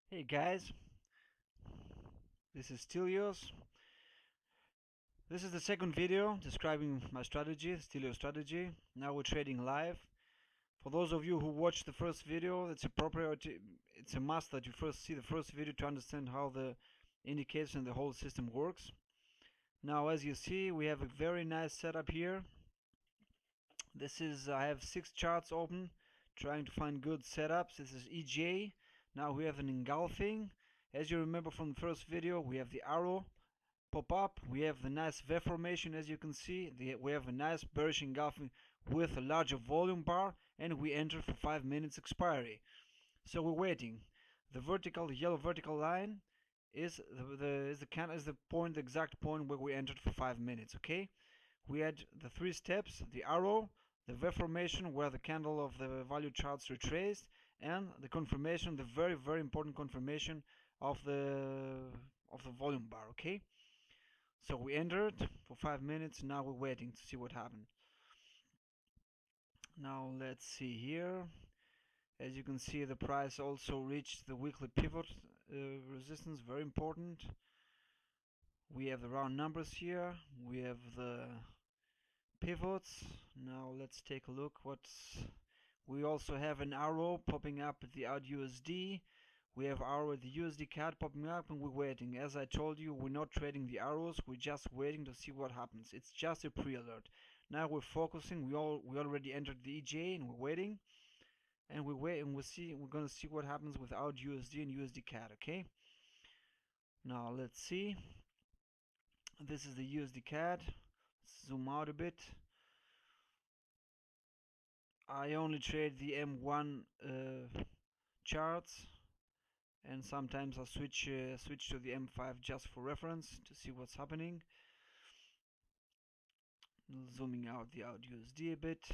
Hey guys, this is Stilios. This is the second video describing my strategy, Stilios strategy. Now we're trading live. For those of you who watched the first video, it's a must that you first see the first video to understand how the indicators and the whole system works. Now as you see, we have a very nice setup here. I have 6 charts open, trying to find good setups. This is EJ. Now we have an engulfing. As you remember from the first video, we have the arrow pop up. We have the nice V formation, as you can see. We have a nice bearish engulfing with a larger volume bar, and we enter for 5 minutes expiry. So we're waiting. The yellow vertical line is the exact point where we entered for 5 minutes. Okay, we had the 3 steps: the arrow, the V formation where the candle of the value charts retraced, and the confirmation, the very important confirmation of the volume bar. Okay, so we entered for 5 minutes. Now we're waiting to see what happened. Now let's see here. As you can see, the price also reached the weekly pivot resistance, very important. We have the round numbers here. We have the pivots. Now let's take a look. We also have an arrow popping up at the AUD/USD. We have arrow at the USD CAD popping up, and we're waiting. As I told you, we're not trading the arrows. We're just waiting to see what happens. It's just a pre-alert. Now we're focusing. We already entered the EJ, and we're waiting. And we wait, and we're gonna see what happens with AUD/USD and USD CAD. Okay. Now let's see. This is the USD CAD. Let's zoom out a bit. I only trade the M1 charts, and sometimes I'll switch to the M5 just for reference to see what's happening. Zooming out the AUD/USD a bit.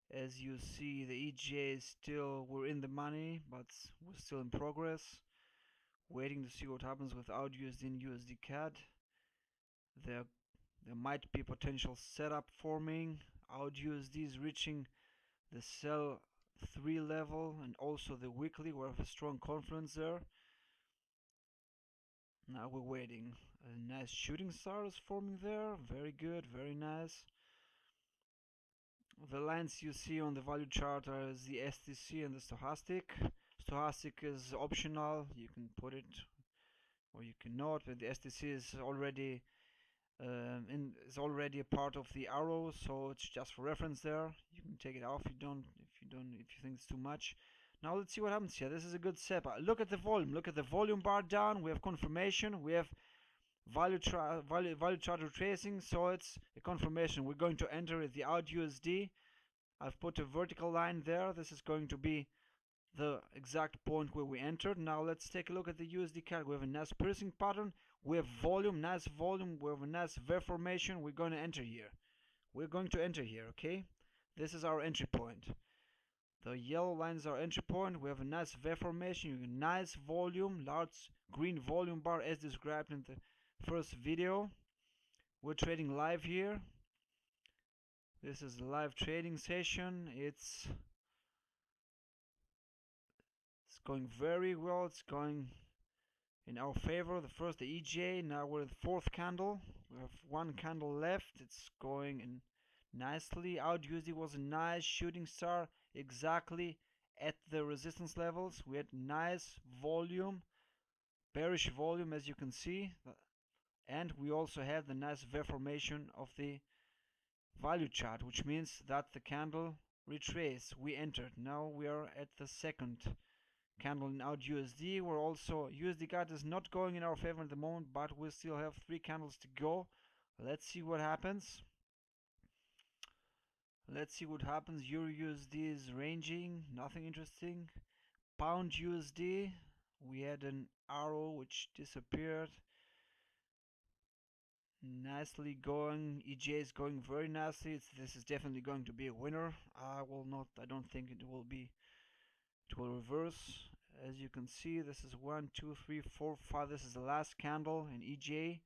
As you see, the EJ is still, we're in the money, but we're still in progress. Waiting to see what happens with AUD/USD and USD CAD. There might be potential setup forming. AUD/USD is reaching the sell 3 level, and also the weekly. We have a strong confluence there. Now we're waiting. A nice shooting star is forming there. Very good, very nice. The lines you see on the value chart are the STC and the stochastic. Stochastic is optional. You can put it or you cannot, but the STC is already a part of the arrow, so it's just for reference there. You can take it off if you think it's too much. Now let's see what happens here. This is a good setup. Look at the volume. Look at the volume bar down. We have confirmation. We have value chart retracing, so it's a confirmation. We're going to enter the AUD/USD. I've put a vertical line there. This is going to be the exact point where we entered. Now let's take a look at the USD CAD. We have a nice piercing pattern. We have volume, nice volume. We have a nice V formation. We're going to enter here. Okay? This is our entry point. The yellow line is our entry point. We have a nice V formation, a nice volume, large green volume bar as described in the first video. We're trading live here. This is a live trading session. It's going very well. It's going in our favor. The first, the EJ. Now we're at the 4th candle. We have 1 candle left. It's going in nicely. AUD/USD was a nice shooting star, exactly at the resistance levels. We had nice volume, bearish volume, as you can see, and we also had the nice V formation of the value chart, which means that the candle retraced. We entered. Now we are at the 2nd candle in AUD/USD. We're also, USD CAD is not going in our favor at the moment, but we still have 3 candles to go. Let's see what happens. Euro/USD is ranging, nothing interesting. Pound/USD, we had an arrow which disappeared. Nicely going. EJ is going very nicely. This is definitely going to be a winner. I don't think it will be. It will reverse. As you can see, this is 1, 2, 3, 4, 5. This is the last candle in EJ.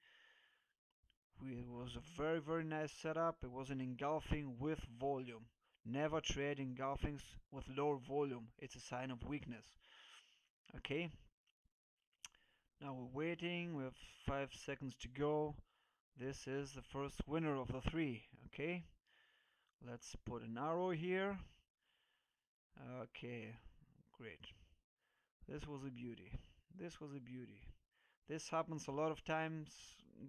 It was a very nice setup. It was an engulfing with volume. Never trade engulfings with lower volume. It's a sign of weakness. Okay. Now we're waiting. We have 5 seconds to go. This is the first winner of the three. Okay, let's put an arrow here. Okay, great. This was a beauty. This was a beauty. This happens a lot of times,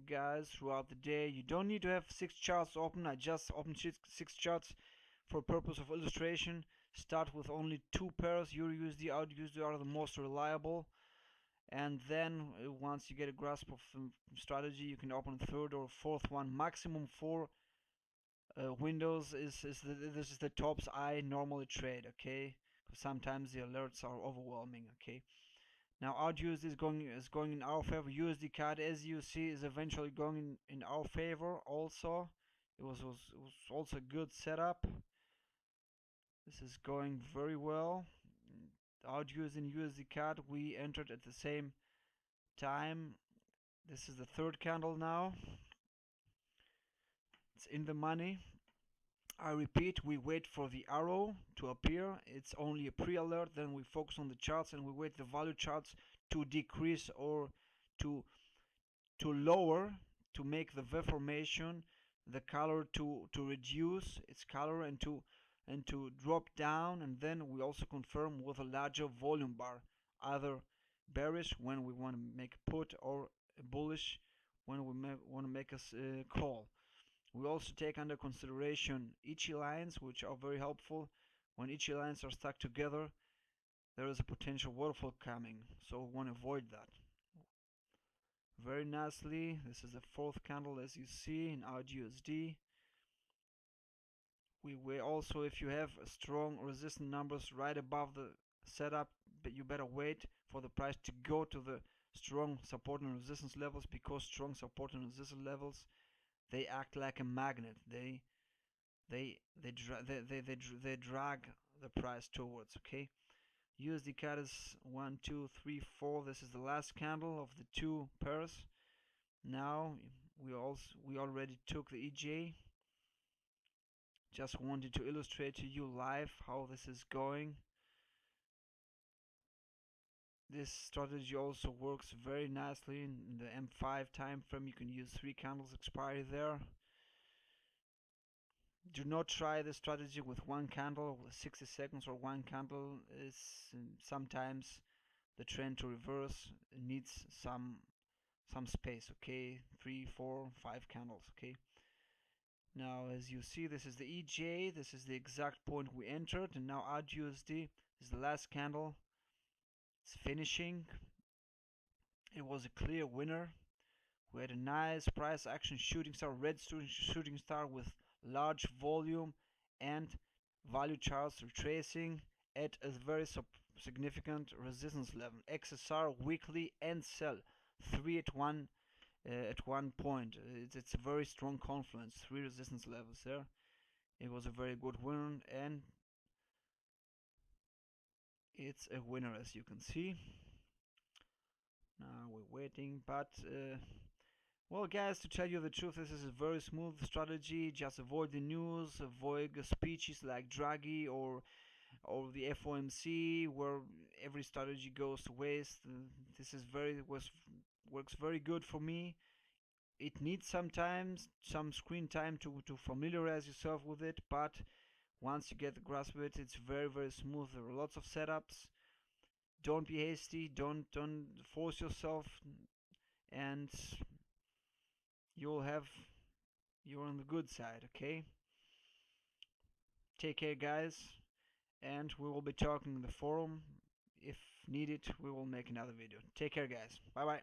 guys, throughout the day. You don't need to have 6 charts open. I just opened 6 charts for purpose of illustration. Start with only 2 pairs. USD, USD are the most reliable. And then once you get a grasp of the strategy, you can open a third or fourth one. Maximum 4 windows this is the tops I normally trade. Okay, because sometimes the alerts are overwhelming. Okay. Now our USD is going in our favor. USD card, as you see, is eventually going in our favor. Also, it was also a good setup. This is going very well. Our USD and USD card we entered at the same time. This is the third candle now. It's in the money. I repeat, we wait for the arrow to appear. It's only a pre-alert. Then we focus on the charts and we wait the value charts to decrease or to lower, to make the V formation, the color to reduce its color and to drop down. And then we also confirm with a larger volume bar, either bearish when we want to make a put or bullish when we want to make a call. We also take under consideration Ichi lines, which are very helpful. When Ichi lines are stuck together, there is a potential waterfall coming, so we want to avoid that. Very nicely, this is the fourth candle as you see in our USD. We also, if you have strong resistance numbers right above the setup, but you better wait for the price to go to the strong support and resistance levels, because strong support and resistance levels, they act like a magnet. They drag the price towards. Okay, USD CAD is 1, 2, 3, 4. This is the last candle of the 2 pairs. Now we already took the EJ. Just wanted to illustrate to you live how this is going. This strategy also works very nicely in the M5 time frame. You can use 3 candles expiry there. Do not try this strategy with 1 candle, with 60 seconds or 1 candle. Is sometimes the trend to reverse needs some space. Okay, 3, 4, 5 candles. Okay. Now, as you see, this is the EJ. This is the exact point we entered, and now our USD is the last candle. It's finishing. It was a clear winner. We had a nice price action shooting star, red shooting star with large volume and value charts retracing at a very significant resistance level. XSR weekly and sell 3 at one point. It's a very strong confluence. 3 resistance levels there. It was a very good win, and it's a winner, as you can see. Now we're waiting, but well, guys, to tell you the truth, this is a very smooth strategy. Just avoid the news, avoid speeches like Draghi or the FOMC, where every strategy goes to waste. This is works very good for me. It needs sometimes some screen time to familiarize yourself with it, but once you get the grasp of it, it's very smooth. There are lots of setups. Don't be hasty. Don't force yourself, and you're on the good side. Okay. Take care, guys, and we will be talking in the forum. If needed, we will make another video. Take care, guys. Bye bye.